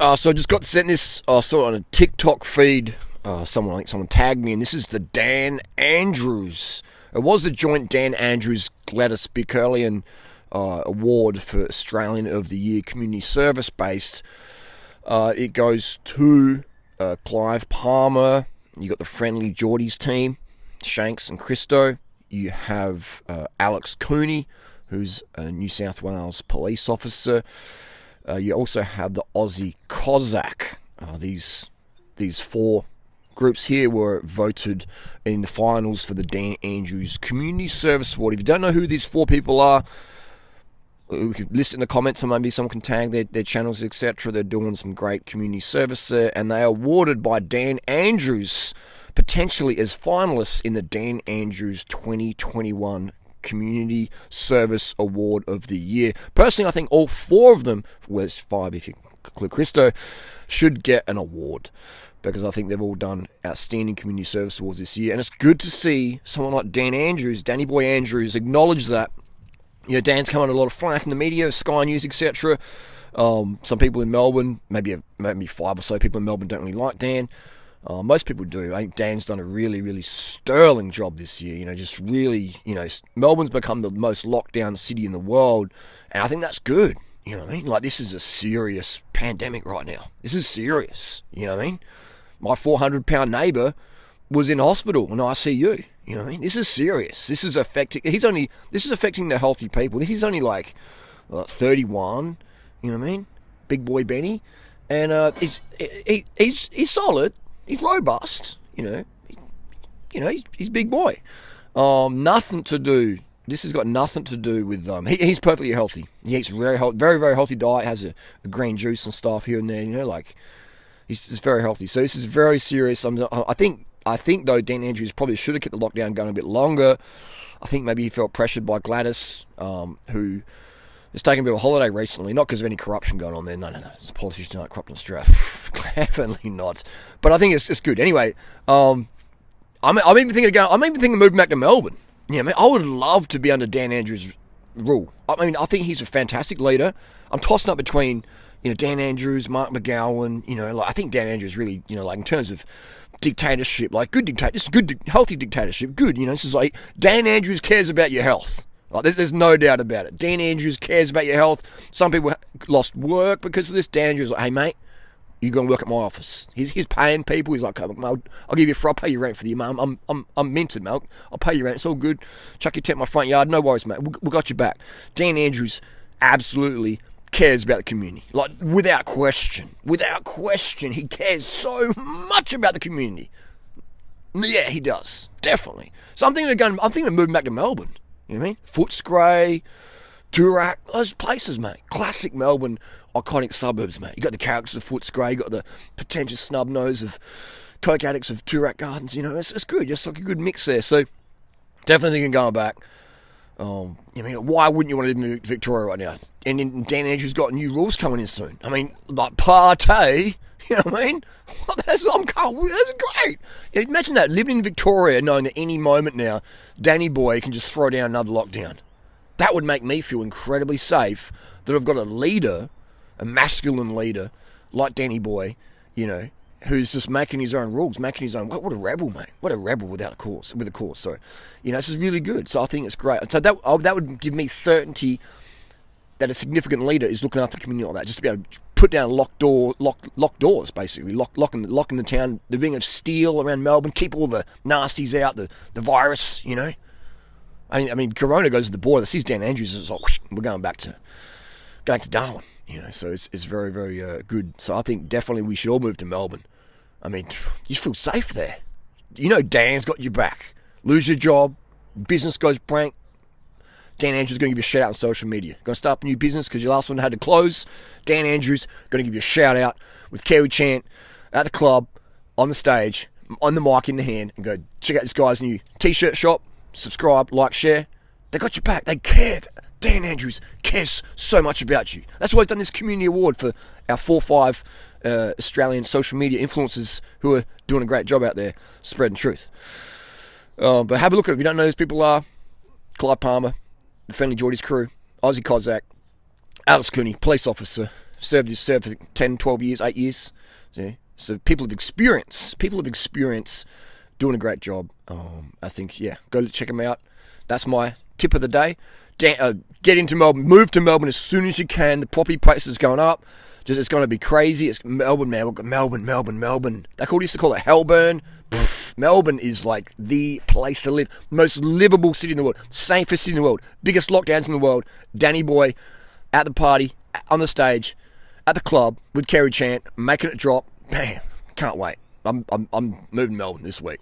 So I just got sent this. I saw it on a TikTok feed. Someone tagged me, and this is the Dan Andrews. It was the joint Dan Andrews Gladys Bickerlian award for Australian of the Year community service based. It goes to Clive Palmer. You got the FriendlyJordies team, Shanks and Christo. You have Alex Cooney, who's a New South Wales police officer. You also have the Aussie Cossack. These four groups here were voted in the finals for the Dan Andrews Community Service Award. If you don't know who these four people are, we could list it in the comments, and maybe someone can tag their channels, etc. They're doing some great community service there, and they are awarded by Dan Andrews, potentially as finalists in the Dan Andrews 2021 Community Service Award of the Year. Personally, I think all four of them, there's five if you include Christo, should get an award, because I think they've all done outstanding community service awards this year. And it's good to see someone like Dan Andrews, Danny Boy Andrews, acknowledge that. You know, Dan's come under a lot of flack in the media, Sky News, etc. Some people in Melbourne, maybe five or so people in Melbourne don't really like Dan. Most people do. I think Dan's done a really, really sterling job this year. You know, just really, Melbourne's become the most locked down city in the world, and I think that's good. You know what I mean? Like, this is a serious pandemic right now. This is serious. You know what I mean? My 400-pound neighbour was in hospital in ICU. You know what I mean? This is serious. This is affecting the healthy people. He's only like 31. You know what I mean? Big boy Benny, and he's solid. He's robust. He's big boy. Nothing to do. This has got nothing to do with he's perfectly healthy. He eats very very healthy diet. Has a green juice and stuff here and there. He's very healthy. So this is very serious. I think though, Dan Andrews probably should have kept the lockdown going a bit longer. I think maybe he felt pressured by Gladys, who is taking a bit of a holiday recently, not because of any corruption going on there. No. It's politicians aren't corrupt in Australia. Definitely not. But I think it's good. Anyway, I'm even thinking of moving back to Melbourne. You know, I would love to be under Dan Andrews' rule. I mean, I think he's a fantastic leader. I'm tossing up between, Dan Andrews, Mark McGowan. I think Dan Andrews really, in terms of dictatorship, healthy dictatorship, good. This is like Dan Andrews cares about your health. Like, there's no doubt about it. Dan Andrews cares about your health. Some people lost work because of this. Dan Andrews like, hey mate, you're going to work at my office. He's paying people. He's like, I'll give you I'll pay your rent for the year, mate. I'm minted, mate. I'll pay your rent. It's all good. Chuck your tent in my front yard. No worries, mate. We got you back. Dan Andrews absolutely cares about the community. Like, without question, he cares so much about the community. Yeah, he does. Definitely. So I'm thinking of moving back to Melbourne. You know what I mean? Footscray, Durack, those places, mate. Classic Melbourne, iconic suburbs, mate. You got the characters of Footscray, you got the pretentious snub nose of coke addicts of Durack Gardens. It's good. Just like a good mix there. So definitely thinking going back. Why wouldn't you want to live in Victoria right now? And Dan Andrews got new rules coming in soon. I mean, like partay. You know what I mean? That's great. Imagine that, living in Victoria, knowing that any moment now, Danny Boy can just throw down another lockdown. That would make me feel incredibly safe that I've got a leader, a masculine leader, like Danny Boy, who's just making his own rules, making his own. What a rebel, mate! What a rebel with a cause. So, this is really good. So I think it's great. So that would give me certainty that a significant leader is looking after the community like that, just to be able to put down locked doors, basically, locking the town, the ring of steel around Melbourne, keep all the nasties out, the virus. I mean, Corona goes to the border. Sees Dan Andrews, it's like, whoosh, we're going back to Darwin. So it's very, very good. So I think definitely we should all move to Melbourne. I mean, you feel safe there. Dan's got your back. Lose your job, business goes blank, Dan Andrews is going to give you a shout out on social media. Going to start a new business because your last one had to close. Dan Andrews going to give you a shout out with Kerry Chant at the club, on the stage, on the mic in the hand, and go check out this guy's new t-shirt shop. Subscribe, like, share. They got your back. They care. Dan Andrews cares so much about you. That's why he's done this community award for our 4 or 5 Australian social media influencers who are doing a great job out there spreading truth. But have a look at it. If you don't know who those people are, Clive Palmer, the FriendlyJordies crew, Aussie Cossack, Alex Cooney, police officer, served for 10, 12 years, 8 years. Yeah. So people of experience doing a great job. I think, yeah, go check them out. That's my tip of the day. Get into Melbourne, move to Melbourne as soon as you can. The property price is going up. It's going to be crazy. It's Melbourne, man. We've got Melbourne. They used to call it Hellburn. Melbourne is like the place to live. Most livable city in the world. Safest city in the world. Biggest lockdowns in the world. Danny Boy at the party, on the stage, at the club with Kerry Chant, making it drop. Bam. Can't wait. I'm moving to Melbourne this week.